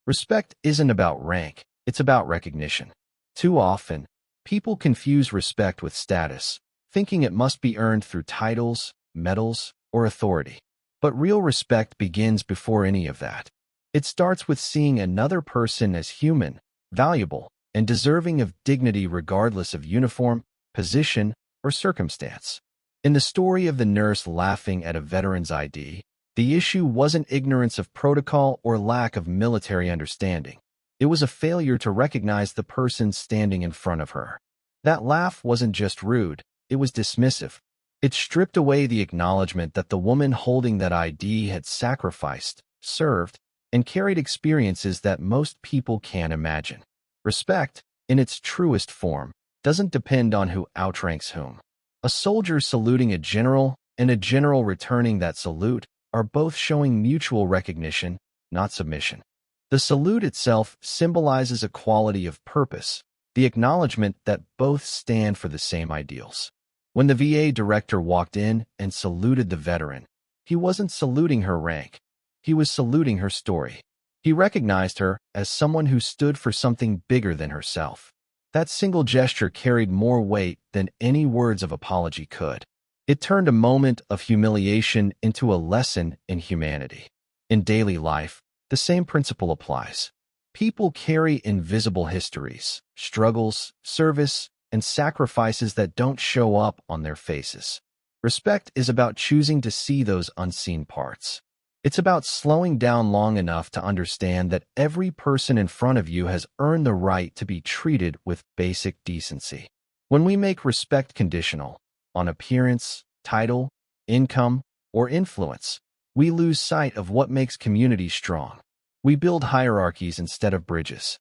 Respect isn't about rank, it's about recognition. Too often, people confuse respect with status, thinking it must be earned through titles, medals, or authority. But real respect begins before any of that. It starts with seeing another person as human, valuable, and deserving of dignity regardless of uniform, position, or circumstance. In the story of the nurse laughing at a veteran's ID, the issue wasn't ignorance of protocol or lack of military understanding. It was a failure to recognize the person standing in front of her. That laugh wasn't just rude, it was dismissive. It stripped away the acknowledgement that the woman holding that ID had sacrificed, served, and carried experiences that most people can't imagine. Respect, in its truest form, doesn't depend on who outranks whom. A soldier saluting a general and a general returning that salute are both showing mutual recognition, not submission. The salute itself symbolizes a quality of purpose, the acknowledgement that both stand for the same ideals. When the VA director walked in and saluted the veteran, he wasn't saluting her rank. He was saluting her story. He recognized her as someone who stood for something bigger than herself. That single gesture carried more weight than any words of apology could. It turned a moment of humiliation into a lesson in humanity. In daily life, the same principle applies. People carry invisible histories, struggles, service, and sacrifices that don't show up on their faces. Respect is about choosing to see those unseen parts. It's about slowing down long enough to understand that every person in front of you has earned the right to be treated with basic decency. When we make respect conditional on appearance, title, income, or influence, we lose sight of what makes communities strong. We build hierarchies instead of bridges.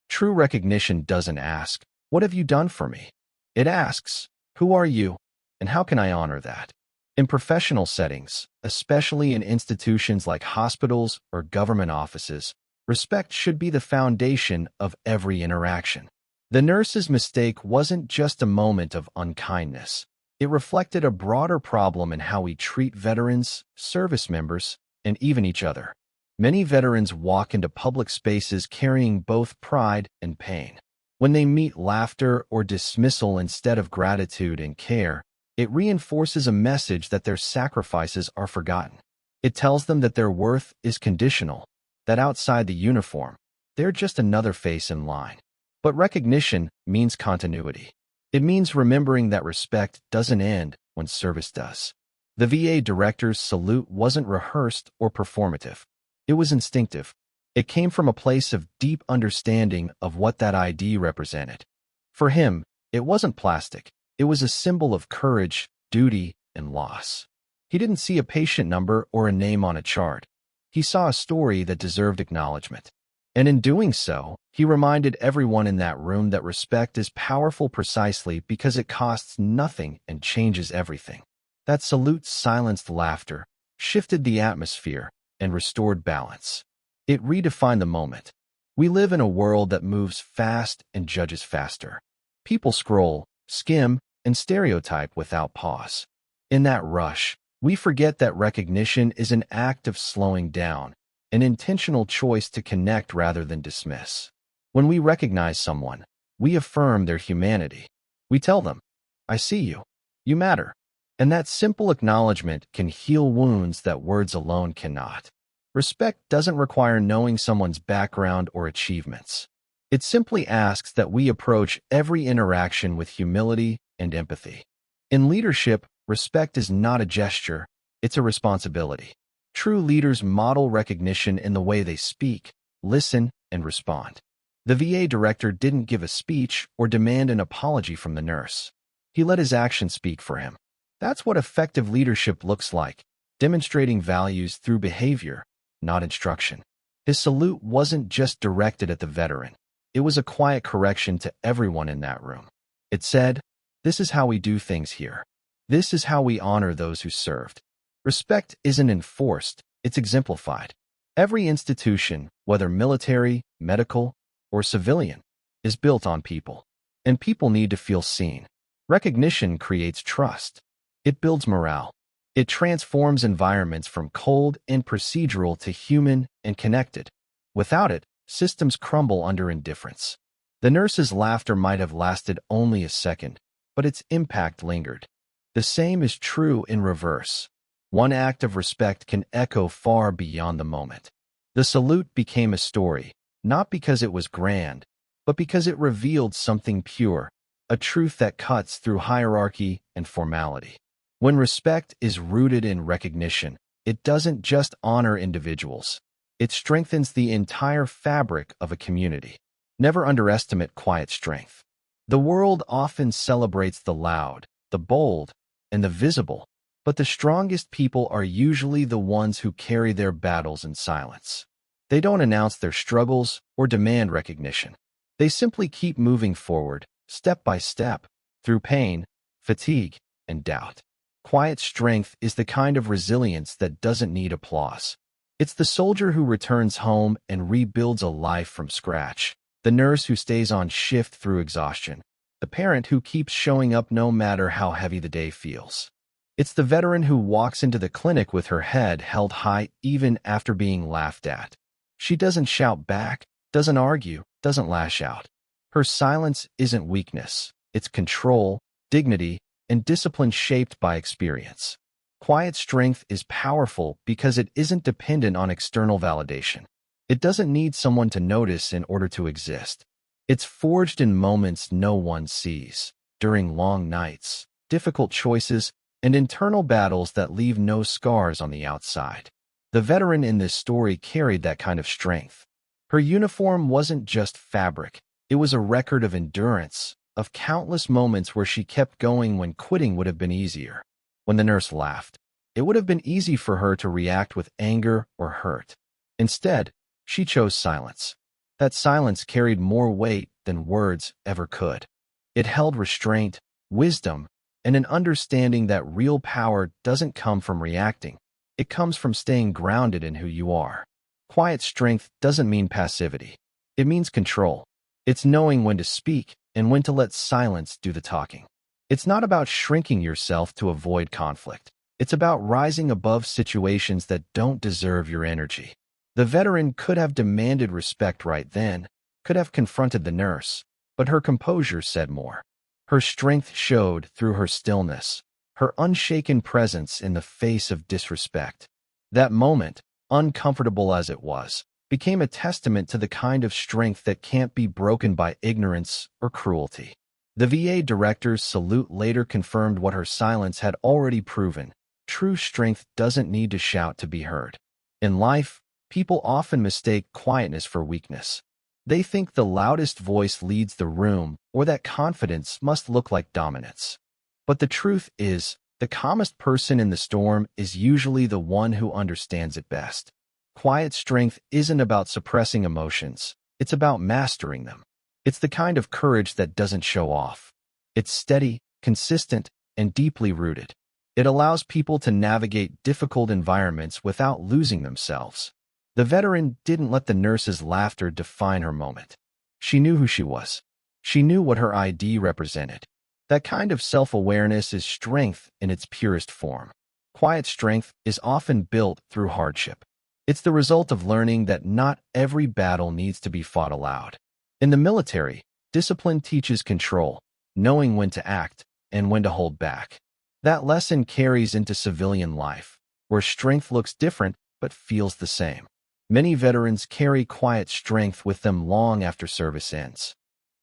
True recognition doesn't ask, "What have you done for me?" It asks, "Who are you, and how can I honor that?" In professional settings, especially in institutions like hospitals or government offices, respect should be the foundation of every interaction. The nurse's mistake wasn't just a moment of unkindness. It reflected a broader problem in how we treat veterans, service members, and even each other. Many veterans walk into public spaces carrying both pride and pain. When they meet laughter or dismissal instead of gratitude and care, it reinforces a message that their sacrifices are forgotten. It tells them that their worth is conditional, that outside the uniform, they're just another face in line. But recognition means continuity. It means remembering that respect doesn't end when service does. The VA director's salute wasn't rehearsed or performative. It was instinctive. It came from a place of deep understanding of what that ID represented. For him, it wasn't plastic. It was a symbol of courage, duty, and loss. He didn't see a patient number or a name on a chart. He saw a story that deserved acknowledgement. And in doing so, he reminded everyone in that room that respect is powerful precisely because it costs nothing and changes everything. That salute silenced laughter, shifted the atmosphere, and restored balance. It redefined the moment. We live in a world that moves fast and judges faster. People scroll, skim, and stereotype without pause. In that rush, we forget that recognition is an act of slowing down, an intentional choice to connect rather than dismiss. When we recognize someone, we affirm their humanity. We tell them, "I see you. You matter." And that simple acknowledgement can heal wounds that words alone cannot. Respect doesn't require knowing someone's background or achievements. It simply asks that we approach every interaction with humility and empathy. In leadership, respect is not a gesture, it's a responsibility. True leaders model recognition in the way they speak, listen, and respond. The VA director didn't give a speech or demand an apology from the nurse. He let his actions speak for him. That's what effective leadership looks like, demonstrating values through behavior, not instruction. His salute wasn't just directed at the veteran. It was a quiet correction to everyone in that room. It said, "This is how we do things here. This is how we honor those who served." Respect isn't enforced, it's exemplified. Every institution, whether military, medical, or civilian, is built on people. And people need to feel seen. Recognition creates trust. It builds morale. It transforms environments from cold and procedural to human and connected. Without it, systems crumble under indifference. The nurse's laughter might have lasted only a second, but its impact lingered. The same is true in reverse. One act of respect can echo far beyond the moment. The salute became a story, not because it was grand, but because it revealed something pure, a truth that cuts through hierarchy and formality. When respect is rooted in recognition, it doesn't just honor individuals. It strengthens the entire fabric of a community. Never underestimate quiet strength. The world often celebrates the loud, the bold, and the visible, but the strongest people are usually the ones who carry their battles in silence. They don't announce their struggles or demand recognition. They simply keep moving forward, step by step, through pain, fatigue, and doubt. Quiet strength is the kind of resilience that doesn't need applause. It's the soldier who returns home and rebuilds a life from scratch, the nurse who stays on shift through exhaustion, the parent who keeps showing up no matter how heavy the day feels. It's the veteran who walks into the clinic with her head held high even after being laughed at. She doesn't shout back, doesn't argue, doesn't lash out. Her silence isn't weakness. It's control, dignity, and discipline shaped by experience. Quiet strength is powerful because it isn't dependent on external validation. It doesn't need someone to notice in order to exist. It's forged in moments no one sees, during long nights, difficult choices, and internal battles that leave no scars on the outside. The veteran in this story carried that kind of strength. Her uniform wasn't just fabric. It was a record of endurance, of countless moments where she kept going when quitting would have been easier. When the nurse laughed, it would have been easy for her to react with anger or hurt. Instead, she chose silence. That silence carried more weight than words ever could. It held restraint, wisdom, and an understanding that real power doesn't come from reacting. It comes from staying grounded in who you are. Quiet strength doesn't mean passivity. It means control. It's knowing when to speak and when to let silence do the talking. It's not about shrinking yourself to avoid conflict. It's about rising above situations that don't deserve your energy. The veteran could have demanded respect right then, could have confronted the nurse, but her composure said more. Her strength showed through her stillness, her unshaken presence in the face of disrespect. That moment, uncomfortable as it was, became a testament to the kind of strength that can't be broken by ignorance or cruelty. The VA director's salute later confirmed what her silence had already proven. True strength doesn't need to shout to be heard. In life, people often mistake quietness for weakness. They think the loudest voice leads the room or that confidence must look like dominance. But the truth is, the calmest person in the storm is usually the one who understands it best. Quiet strength isn't about suppressing emotions. It's about mastering them. It's the kind of courage that doesn't show off. It's steady, consistent, and deeply rooted. It allows people to navigate difficult environments without losing themselves. The veteran didn't let the nurse's laughter define her moment. She knew who she was. She knew what her ID represented. That kind of self-awareness is strength in its purest form. Quiet strength is often built through hardship. It's the result of learning that not every battle needs to be fought aloud. In the military, discipline teaches control, knowing when to act and when to hold back. That lesson carries into civilian life, where strength looks different but feels the same. Many veterans carry quiet strength with them long after service ends.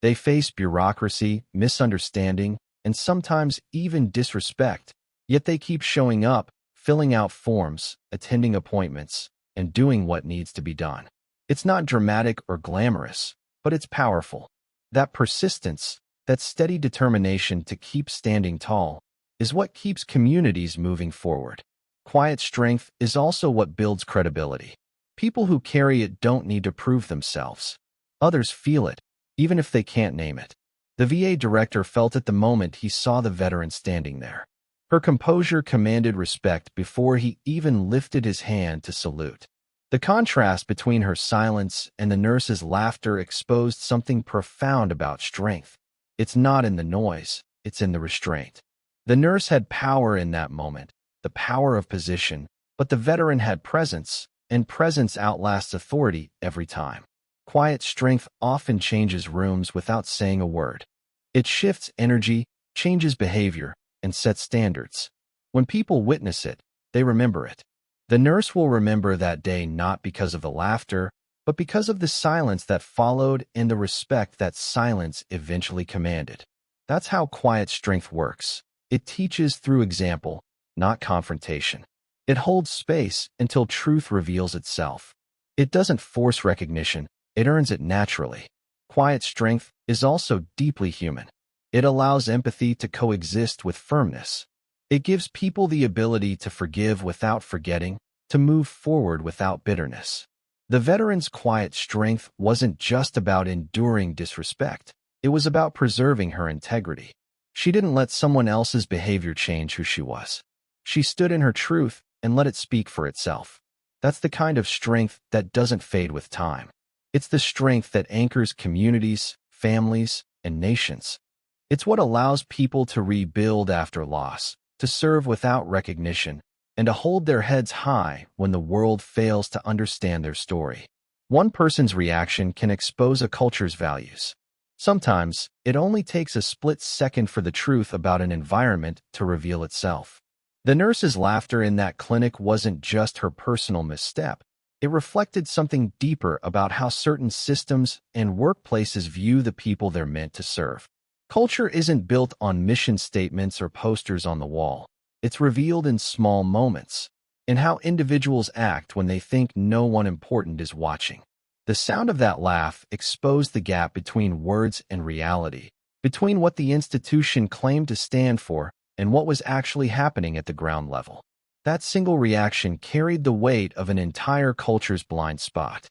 They face bureaucracy, misunderstanding, and sometimes even disrespect, yet they keep showing up, filling out forms, attending appointments, and doing what needs to be done. It's not dramatic or glamorous, but it's powerful. That persistence, that steady determination to keep standing tall, is what keeps communities moving forward. Quiet strength is also what builds credibility. People who carry it don't need to prove themselves. Others feel it, even if they can't name it. The VA director felt it the moment he saw the veteran standing there. Her composure commanded respect before he even lifted his hand to salute. The contrast between her silence and the nurse's laughter exposed something profound about strength. It's not in the noise, it's in the restraint. The nurse had power in that moment, the power of position, but the veteran had presence, and presence outlasts authority every time. Quiet strength often changes rooms without saying a word. It shifts energy, changes behavior, and sets standards. When people witness it, they remember it. The nurse will remember that day not because of the laughter, but because of the silence that followed and the respect that silence eventually commanded. That's how quiet strength works. It teaches through example, not confrontation. It holds space until truth reveals itself. It doesn't force recognition, it earns it naturally. Quiet strength is also deeply human. It allows empathy to coexist with firmness. It gives people the ability to forgive without forgetting, to move forward without bitterness. The veteran's quiet strength wasn't just about enduring disrespect. It was about preserving her integrity. She didn't let someone else's behavior change who she was. She stood in her truth and let it speak for itself. That's the kind of strength that doesn't fade with time. It's the strength that anchors communities, families, and nations. It's what allows people to rebuild after loss, to serve without recognition, and to hold their heads high when the world fails to understand their story. One person's reaction can expose a culture's values. Sometimes, it only takes a split second for the truth about an environment to reveal itself. The nurse's laughter in that clinic wasn't just her personal misstep. It reflected something deeper about how certain systems and workplaces view the people they're meant to serve. Culture isn't built on mission statements or posters on the wall. It's revealed in small moments, in how individuals act when they think no one important is watching. The sound of that laugh exposed the gap between words and reality, between what the institution claimed to stand for and what was actually happening at the ground level. That single reaction carried the weight of an entire culture's blind spot.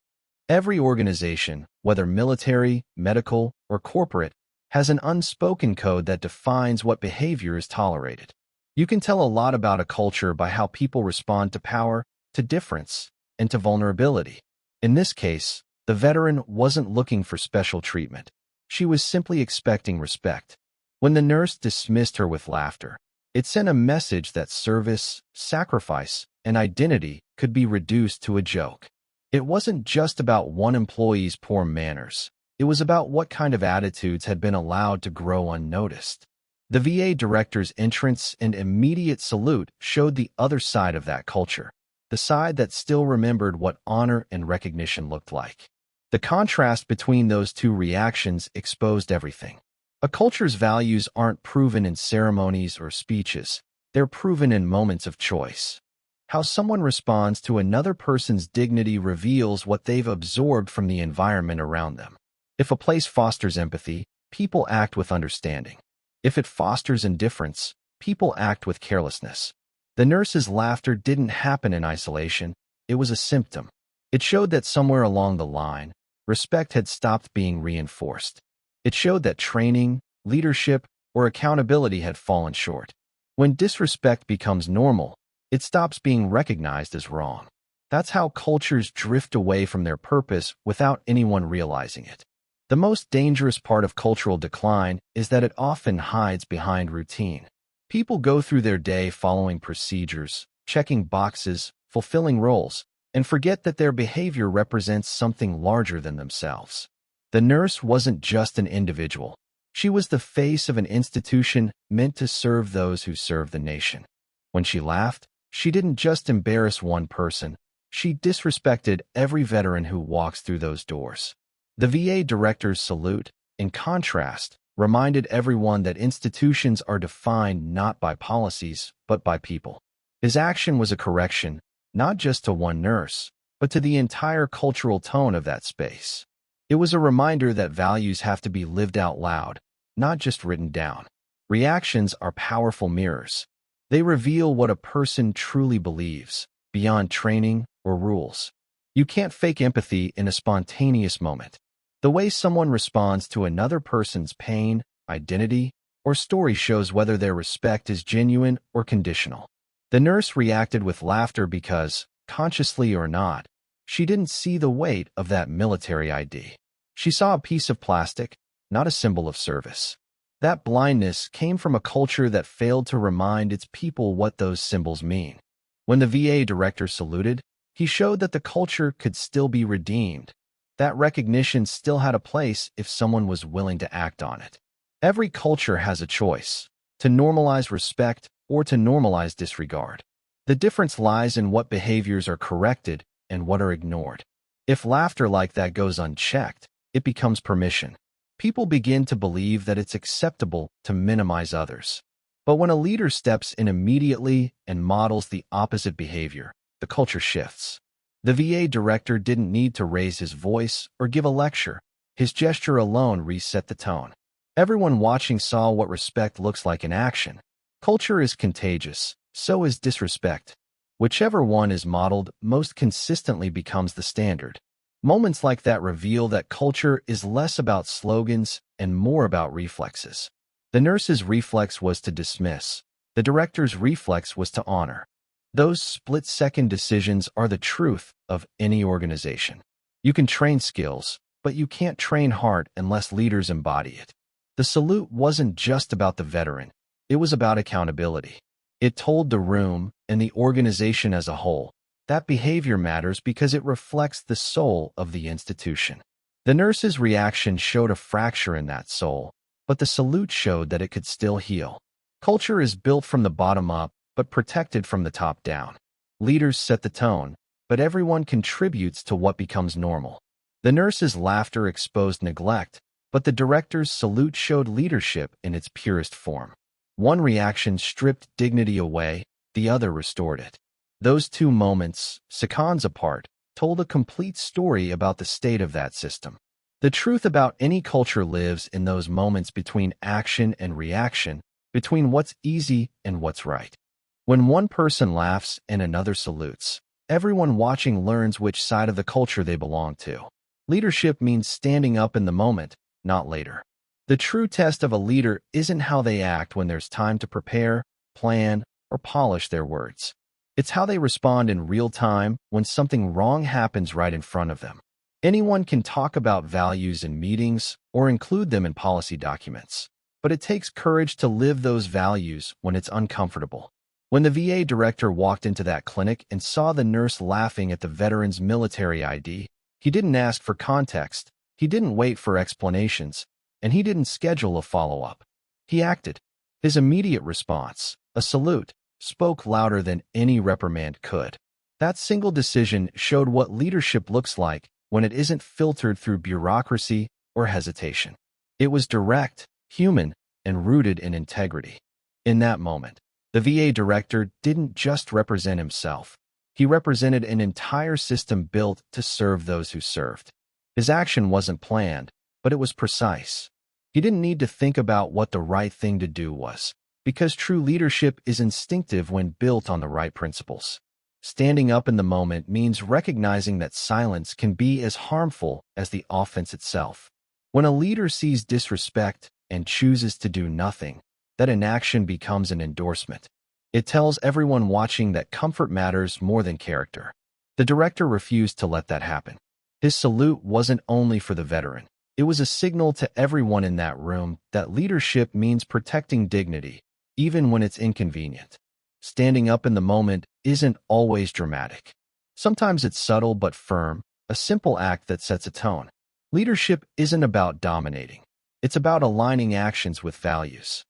Every organization, whether military, medical, or corporate, has an unspoken code that defines what behavior is tolerated. You can tell a lot about a culture by how people respond to power, to difference, and to vulnerability. In this case, the veteran wasn't looking for special treatment. She was simply expecting respect. When the nurse dismissed her with laughter, it sent a message that service, sacrifice, and identity could be reduced to a joke. It wasn't just about one employee's poor manners. It was about what kind of attitudes had been allowed to grow unnoticed. The VA director's entrance and immediate salute showed the other side of that culture, the side that still remembered what honor and recognition looked like. The contrast between those two reactions exposed everything. A culture's values aren't proven in ceremonies or speeches. They're proven in moments of choice. How someone responds to another person's dignity reveals what they've absorbed from the environment around them. If a place fosters empathy, people act with understanding. If it fosters indifference, people act with carelessness. The nurse's laughter didn't happen in isolation. It was a symptom. It showed that somewhere along the line, respect had stopped being reinforced. It showed that training, leadership, or accountability had fallen short. When disrespect becomes normal, it stops being recognized as wrong. That's how cultures drift away from their purpose without anyone realizing it. The most dangerous part of cultural decline is that it often hides behind routine. People go through their day following procedures, checking boxes, fulfilling roles, and forget that their behavior represents something larger than themselves. The nurse wasn't just an individual. She was the face of an institution meant to serve those who serve the nation. When she laughed, she didn't just embarrass one person. She disrespected every veteran who walks through those doors. The VA director's salute, in contrast, reminded everyone that institutions are defined not by policies, but by people. His action was a correction, not just to one nurse, but to the entire cultural tone of that space. It was a reminder that values have to be lived out loud, not just written down. Reactions are powerful mirrors. They reveal what a person truly believes, beyond training or rules. You can't fake empathy in a spontaneous moment. The way someone responds to another person's pain, identity, or story shows whether their respect is genuine or conditional. The nurse reacted with laughter because, consciously or not, she didn't see the weight of that military ID. She saw a piece of plastic, not a symbol of service. That blindness came from a culture that failed to remind its people what those symbols mean. When the VA director saluted, he showed that the culture could still be redeemed. that recognition still had a place if someone was willing to act on it. Every culture has a choice, to normalize respect or to normalize disregard. The difference lies in what behaviors are corrected and what are ignored. If laughter like that goes unchecked, it becomes permission. People begin to believe that it's acceptable to minimize others. But when a leader steps in immediately and models the opposite behavior, the culture shifts. The VA director didn't need to raise his voice or give a lecture. His gesture alone reset the tone. Everyone watching saw what respect looks like in action. Culture is contagious, so is disrespect. Whichever one is modeled most consistently becomes the standard. Moments like that reveal that culture is less about slogans and more about reflexes. The nurse's reflex was to dismiss. The director's reflex was to honor. Those split-second decisions are the truth of any organization. You can train skills, but you can't train heart unless leaders embody it. The salute wasn't just about the veteran. It was about accountability. It told the room and the organization as a whole that behavior matters because it reflects the soul of the institution. The nurse's reaction showed a fracture in that soul, but the salute showed that it could still heal. Culture is built from the bottom up, but protected from the top down. Leaders set the tone, but everyone contributes to what becomes normal. The nurse's laughter exposed neglect, but the director's salute showed leadership in its purest form. One reaction stripped dignity away, the other restored it. Those two moments, seconds apart, told a complete story about the state of that system. The truth about any culture lives in those moments between action and reaction, between what's easy and what's right. When one person laughs and another salutes, everyone watching learns which side of the culture they belong to. Leadership means standing up in the moment, not later. The true test of a leader isn't how they act when there's time to prepare, plan, or polish their words. It's how they respond in real time when something wrong happens right in front of them. Anyone can talk about values in meetings or include them in policy documents, but it takes courage to live those values when it's uncomfortable. When the VA director walked into that clinic and saw the nurse laughing at the veteran's military ID, he didn't ask for context, he didn't wait for explanations, and he didn't schedule a follow-up. He acted. His immediate response, a salute, spoke louder than any reprimand could. That single decision showed what leadership looks like when it isn't filtered through bureaucracy or hesitation. It was direct, human, and rooted in integrity. In that moment, the VA director didn't just represent himself. He represented an entire system built to serve those who served. His action wasn't planned, but it was precise. He didn't need to think about what the right thing to do was, because true leadership is instinctive when built on the right principles. Standing up in the moment means recognizing that silence can be as harmful as the offense itself. When a leader sees disrespect and chooses to do nothing, that inaction becomes an endorsement. It tells everyone watching that comfort matters more than character. The director refused to let that happen. His salute wasn't only for the veteran. It was a signal to everyone in that room that leadership means protecting dignity, even when it's inconvenient. Standing up in the moment isn't always dramatic. Sometimes it's subtle but firm, a simple act that sets a tone. Leadership isn't about dominating. It's about aligning actions with values.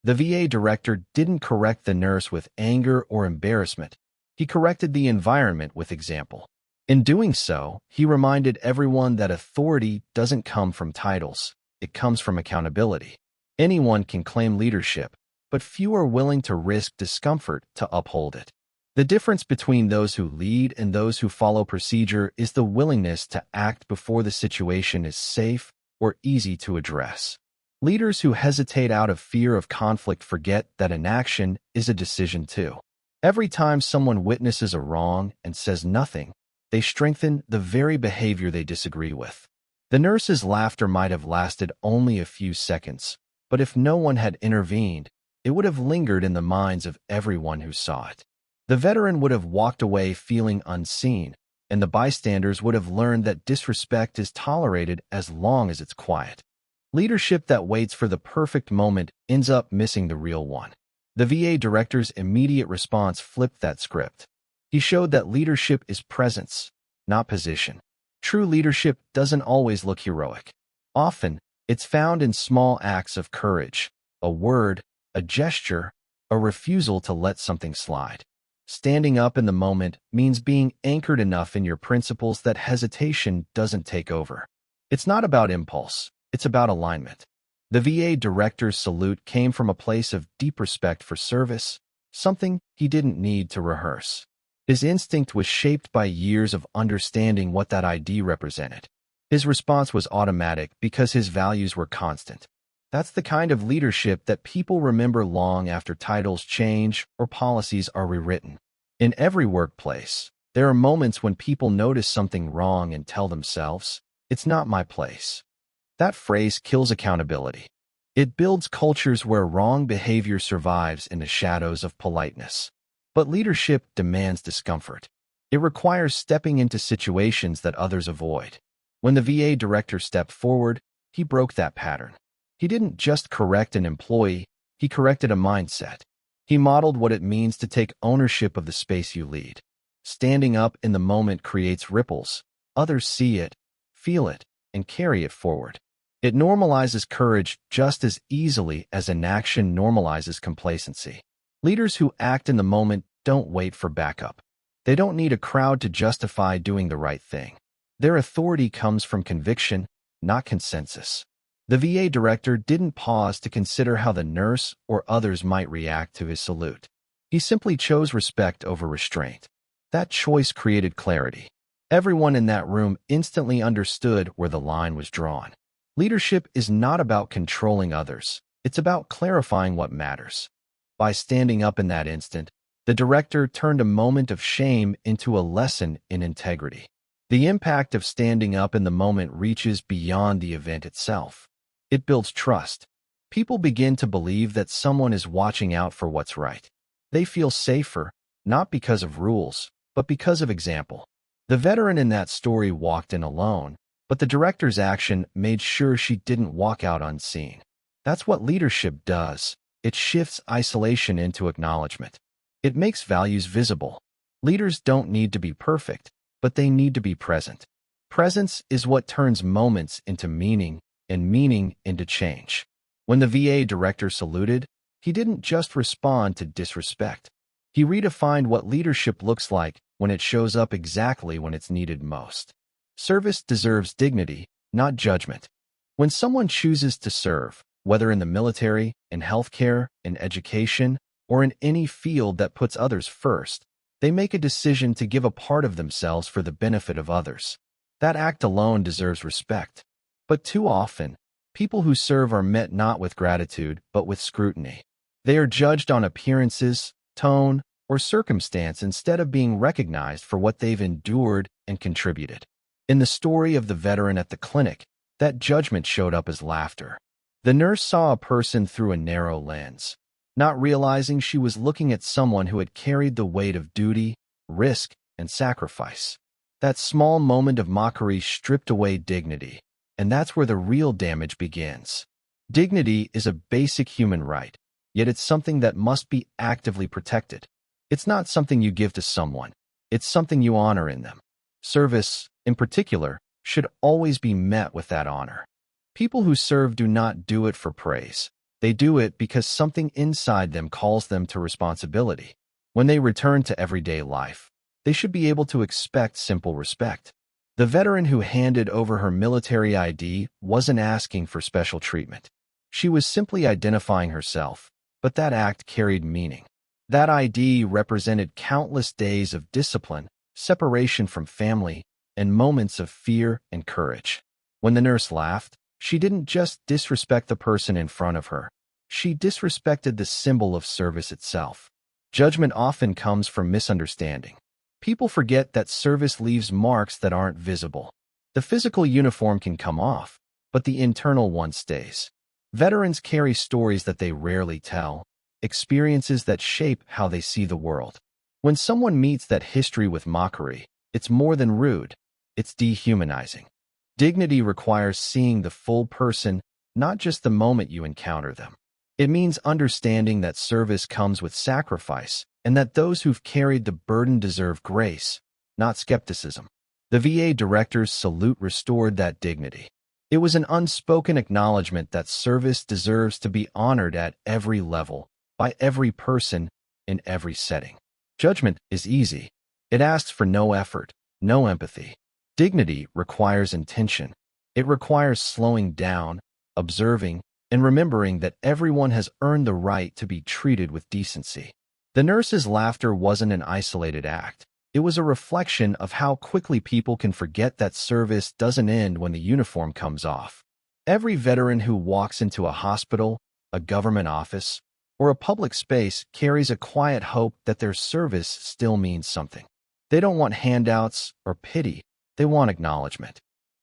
The VA director didn't correct the nurse with anger or embarrassment. He corrected the environment with example. In doing so, he reminded everyone that authority doesn't come from titles. It comes from accountability. Anyone can claim leadership, but few are willing to risk discomfort to uphold it. The difference between those who lead and those who follow procedure is the willingness to act before the situation is safe or easy to address. Leaders who hesitate out of fear of conflict forget that inaction is a decision too. Every time someone witnesses a wrong and says nothing, they strengthen the very behavior they disagree with. The nurse's laughter might have lasted only a few seconds, but if no one had intervened, it would have lingered in the minds of everyone who saw it. The veteran would have walked away feeling unseen, and the bystanders would have learned that disrespect is tolerated as long as it's quiet. Leadership that waits for the perfect moment ends up missing the real one. The VA director's immediate response flipped that script. He showed that leadership is presence, not position. True leadership doesn't always look heroic. Often, it's found in small acts of courage, a word, a gesture, a refusal to let something slide. Standing up in the moment means being anchored enough in your principles that hesitation doesn't take over. It's not about impulse, it's about alignment. The VA director's salute came from a place of deep respect for service, something he didn't need to rehearse. His instinct was shaped by years of understanding what that ID represented. His response was automatic because his values were constant. That's the kind of leadership that people remember long after titles change or policies are rewritten. In every workplace, there are moments when people notice something wrong and tell themselves, "It's not my place." That phrase kills accountability. It builds cultures where wrong behavior survives in the shadows of politeness. But leadership demands discomfort. It requires stepping into situations that others avoid. When the VA director stepped forward, he broke that pattern. He didn't just correct an employee, he corrected a mindset. He modeled what it means to take ownership of the space you lead. Standing up in the moment creates ripples. Others see it, feel it, and carry it forward. It normalizes courage just as easily as inaction normalizes complacency. Leaders who act in the moment don't wait for backup. They don't need a crowd to justify doing the right thing. Their authority comes from conviction, not consensus. The VA director didn't pause to consider how the nurse or others might react to his salute. He simply chose respect over restraint. That choice created clarity. Everyone in that room instantly understood where the line was drawn. Leadership is not about controlling others. It's about clarifying what matters. By standing up in that instant, the director turned a moment of shame into a lesson in integrity. The impact of standing up in the moment reaches beyond the event itself. It builds trust. People begin to believe that someone is watching out for what's right. They feel safer, not because of rules, but because of example. The veteran in that story walked in alone, but the director's action made sure she didn't walk out unseen. That's what leadership does. It shifts isolation into acknowledgement. It makes values visible. Leaders don't need to be perfect, but they need to be present. Presence is what turns moments into meaning and meaning into change. When the VA director saluted, he didn't just respond to disrespect. He redefined what leadership looks like when it shows up exactly when it's needed most. Service deserves dignity, not judgment. When someone chooses to serve, whether in the military, in healthcare, in education, or in any field that puts others first, they make a decision to give a part of themselves for the benefit of others. That act alone deserves respect. But too often, people who serve are met not with gratitude, but with scrutiny. They are judged on appearances, tone, or circumstance instead of being recognized for what they've endured and contributed. In the story of the veteran at the clinic, that judgment showed up as laughter. The nurse saw a person through a narrow lens, not realizing she was looking at someone who had carried the weight of duty, risk, and sacrifice. That small moment of mockery stripped away dignity, and that's where the real damage begins. Dignity is a basic human right, yet it's something that must be actively protected. It's not something you give to someone, it's something you honor in them. Service, in particular, should always be met with that honor. People who serve do not do it for praise. They do it because something inside them calls them to responsibility. When they return to everyday life, they should be able to expect simple respect. The veteran who handed over her military ID wasn't asking for special treatment. She was simply identifying herself, but that act carried meaning. That ID represented countless days of discipline, separation from family, and moments of fear and courage. When the nurse laughed, she didn't just disrespect the person in front of her. She disrespected the symbol of service itself. Judgment often comes from misunderstanding. People forget that service leaves marks that aren't visible. The physical uniform can come off, but the internal one stays. Veterans carry stories that they rarely tell, experiences that shape how they see the world. When someone meets that history with mockery, it's more than rude, it's dehumanizing. Dignity requires seeing the full person, not just the moment you encounter them. It means understanding that service comes with sacrifice, and that those who've carried the burden deserve grace, not skepticism. The VA director's salute restored that dignity. It was an unspoken acknowledgement that service deserves to be honored at every level, by every person, in every setting. Judgment is easy. It asks for no effort, no empathy. Dignity requires intention. It requires slowing down, observing, and remembering that everyone has earned the right to be treated with decency. The nurse's laughter wasn't an isolated act. It was a reflection of how quickly people can forget that service doesn't end when the uniform comes off. Every veteran who walks into a hospital, a government office, or a public space carries a quiet hope that their service still means something. They don't want handouts or pity. They want acknowledgement.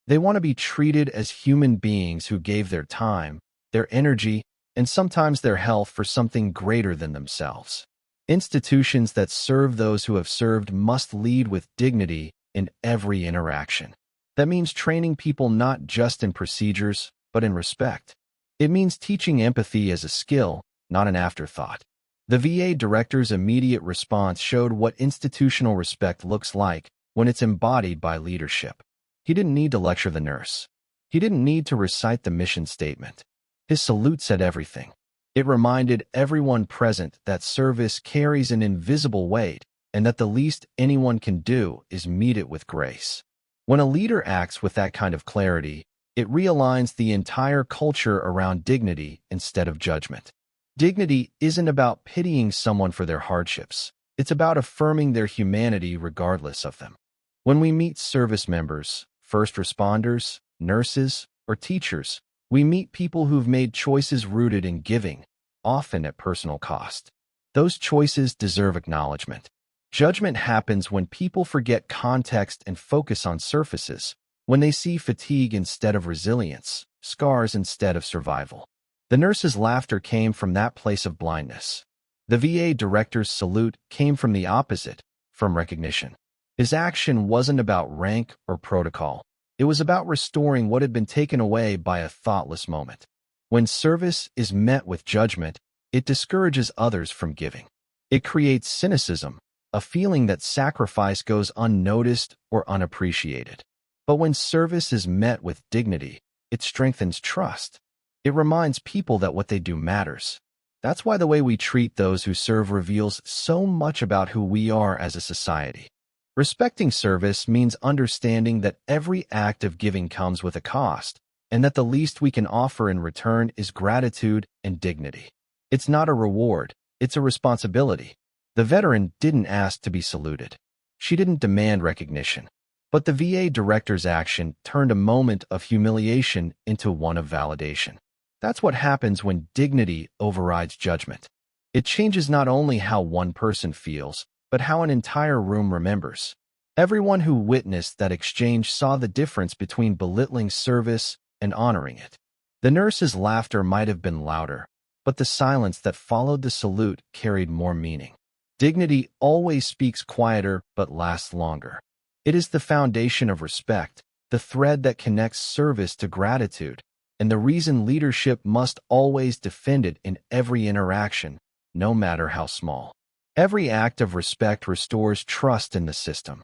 They want to be treated as human beings who gave their time, their energy, and sometimes their health for something greater than themselves. Institutions that serve those who have served must lead with dignity in every interaction. That means training people not just in procedures, but in respect. It means teaching empathy as a skill, not an afterthought. The VA director's immediate response showed what institutional respect looks like when it's embodied by leadership. He didn't need to lecture the nurse. He didn't need to recite the mission statement. His salute said everything. It reminded everyone present that service carries an invisible weight and that the least anyone can do is meet it with grace. When a leader acts with that kind of clarity, it realigns the entire culture around dignity instead of judgment. Dignity isn't about pitying someone for their hardships. It's about affirming their humanity regardless of them. When we meet service members, first responders, nurses, or teachers, we meet people who've made choices rooted in giving, often at personal cost. Those choices deserve acknowledgement. Judgment happens when people forget context and focus on surfaces, when they see fatigue instead of resilience, scars instead of survival. The nurse's laughter came from that place of blindness. The VA director's salute came from the opposite, from recognition. His action wasn't about rank or protocol. It was about restoring what had been taken away by a thoughtless moment. When service is met with judgment, it discourages others from giving. It creates cynicism, a feeling that sacrifice goes unnoticed or unappreciated. But when service is met with dignity, it strengthens trust. It reminds people that what they do matters. That's why the way we treat those who serve reveals so much about who we are as a society. Respecting service means understanding that every act of giving comes with a cost, and that the least we can offer in return is gratitude and dignity. It's not a reward, it's a responsibility. The veteran didn't ask to be saluted. She didn't demand recognition. But the VA director's action turned a moment of humiliation into one of validation. That's what happens when dignity overrides judgment. It changes not only how one person feels, but how an entire room remembers. Everyone who witnessed that exchange saw the difference between belittling service and honoring it. The nurse's laughter might have been louder, but the silence that followed the salute carried more meaning. Dignity always speaks quieter but lasts longer. It is the foundation of respect, the thread that connects service to gratitude, and the reason leadership must always defend it in every interaction, no matter how small. Every act of respect restores trust in the system.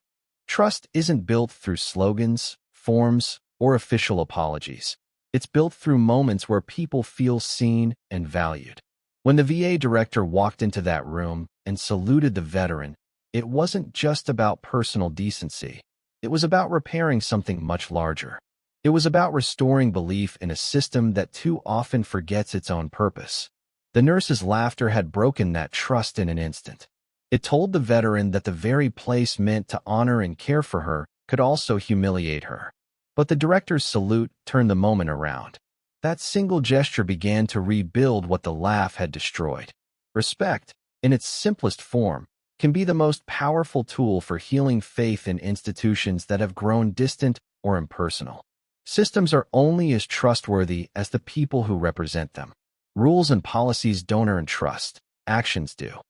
Trust isn't built through slogans, forms, or official apologies. It's built through moments where people feel seen and valued. When the VA director walked into that room and saluted the veteran, it wasn't just about personal decency. It was about repairing something much larger. It was about restoring belief in a system that too often forgets its own purpose. The nurse's laughter had broken that trust in an instant. It told the veteran that the very place meant to honor and care for her could also humiliate her. But the director's salute turned the moment around. That single gesture began to rebuild what the laugh had destroyed. Respect, in its simplest form, can be the most powerful tool for healing faith in institutions that have grown distant or impersonal. Systems are only as trustworthy as the people who represent them. Rules and policies don't earn trust, actions do.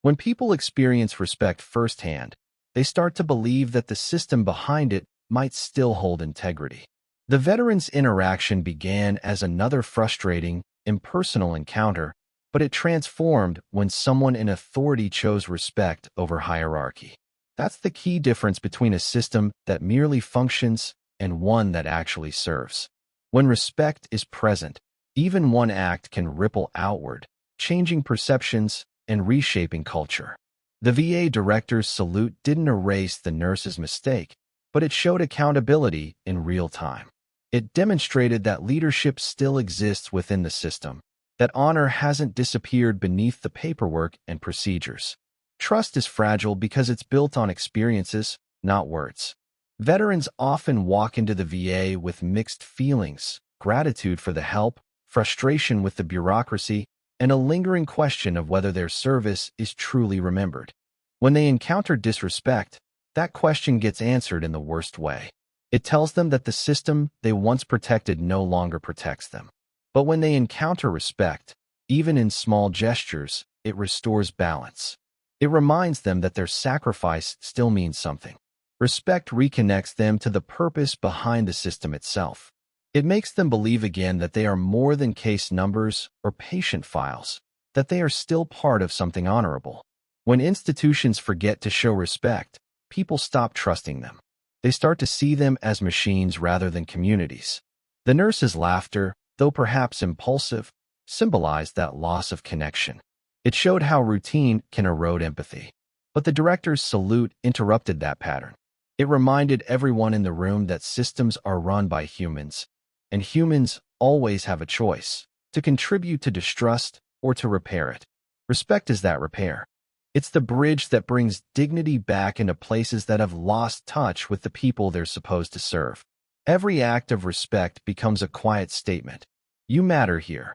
When people experience respect firsthand, they start to believe that the system behind it might still hold integrity. The veteran's interaction began as another frustrating, impersonal encounter, but it transformed when someone in authority chose respect over hierarchy. That's the key difference between a system that merely functions and one that actually serves. When respect is present, even one act can ripple outward, changing perceptions and reshaping culture. The VA director's salute didn't erase the nurse's mistake, but it showed accountability in real time. It demonstrated that leadership still exists within the system, that honor hasn't disappeared beneath the paperwork and procedures. Trust is fragile because it's built on experiences, not words. Veterans often walk into the VA with mixed feelings: gratitude for the help, frustration with the bureaucracy, and a lingering question of whether their service is truly remembered. When they encounter disrespect, that question gets answered in the worst way. It tells them that the system they once protected no longer protects them. But when they encounter respect, even in small gestures, it restores balance. It reminds them that their sacrifice still means something. Respect reconnects them to the purpose behind the system itself. It makes them believe again that they are more than case numbers or patient files, that they are still part of something honorable. When institutions forget to show respect, people stop trusting them. They start to see them as machines rather than communities. The nurse's laughter, though perhaps impulsive, symbolized that loss of connection. It showed how routine can erode empathy. But the director's salute interrupted that pattern. It reminded everyone in the room that systems are run by humans, and humans always have a choice: to contribute to distrust or to repair it. Respect is that repair. It's the bridge that brings dignity back into places that have lost touch with the people they're supposed to serve. Every act of respect becomes a quiet statement: you matter here.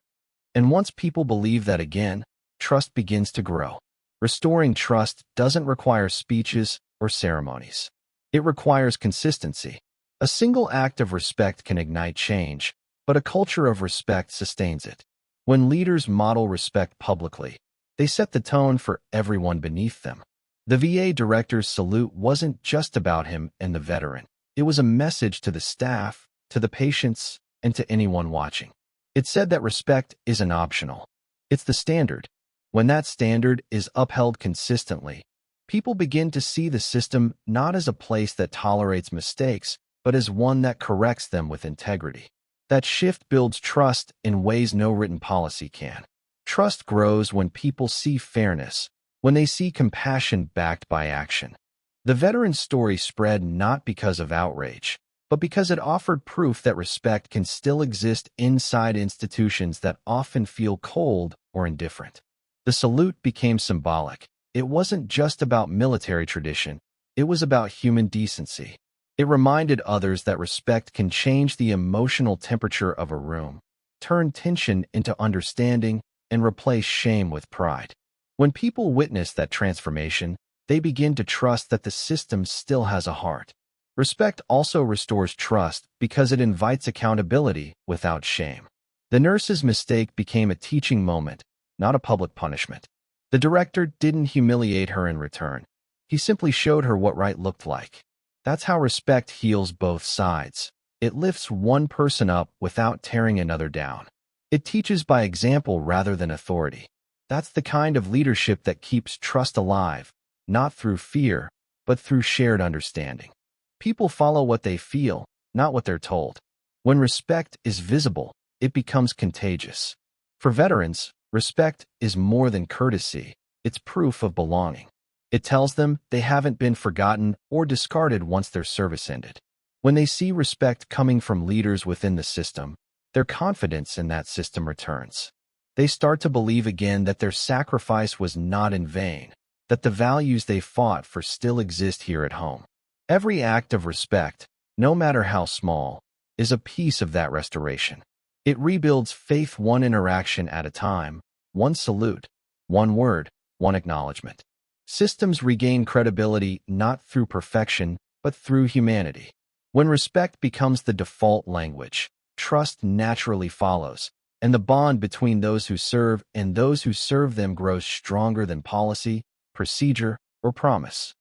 And once people believe that again, trust begins to grow. Restoring trust doesn't require speeches or ceremonies. It requires consistency. A single act of respect can ignite change, but a culture of respect sustains it. When leaders model respect publicly, they set the tone for everyone beneath them. The VA director's salute wasn't just about him and the veteran. It was a message to the staff, to the patients, and to anyone watching. It said that respect isn't optional. It's the standard. When that standard is upheld consistently, people begin to see the system not as a place that tolerates mistakes, but as one that corrects them with integrity. That shift builds trust in ways no written policy can. Trust grows when people see fairness, when they see compassion backed by action. The veteran's story spread not because of outrage, but because it offered proof that respect can still exist inside institutions that often feel cold or indifferent. The salute became symbolic. It wasn't just about military tradition, it was about human decency. It reminded others that respect can change the emotional temperature of a room, turn tension into understanding, and replace shame with pride. When people witness that transformation, they begin to trust that the system still has a heart. Respect also restores trust because it invites accountability without shame. The nurse's mistake became a teaching moment, not a public punishment. The director didn't humiliate her in return. He simply showed her what right looked like. That's how respect heals both sides. It lifts one person up without tearing another down. It teaches by example rather than authority. That's the kind of leadership that keeps trust alive, not through fear, but through shared understanding. People follow what they feel, not what they're told. When respect is visible, it becomes contagious. For veterans, respect is more than courtesy. It's proof of belonging. It tells them they haven't been forgotten or discarded once their service ended. When they see respect coming from leaders within the system, their confidence in that system returns. They start to believe again that their sacrifice was not in vain, that the values they fought for still exist here at home. Every act of respect, no matter how small, is a piece of that restoration. It rebuilds faith one interaction at a time, one salute, one word, one acknowledgement. Systems regain credibility not through perfection, but through humanity. When respect becomes the default language, trust naturally follows, and the bond between those who serve and those who serve them grows stronger than policy, procedure, or promise.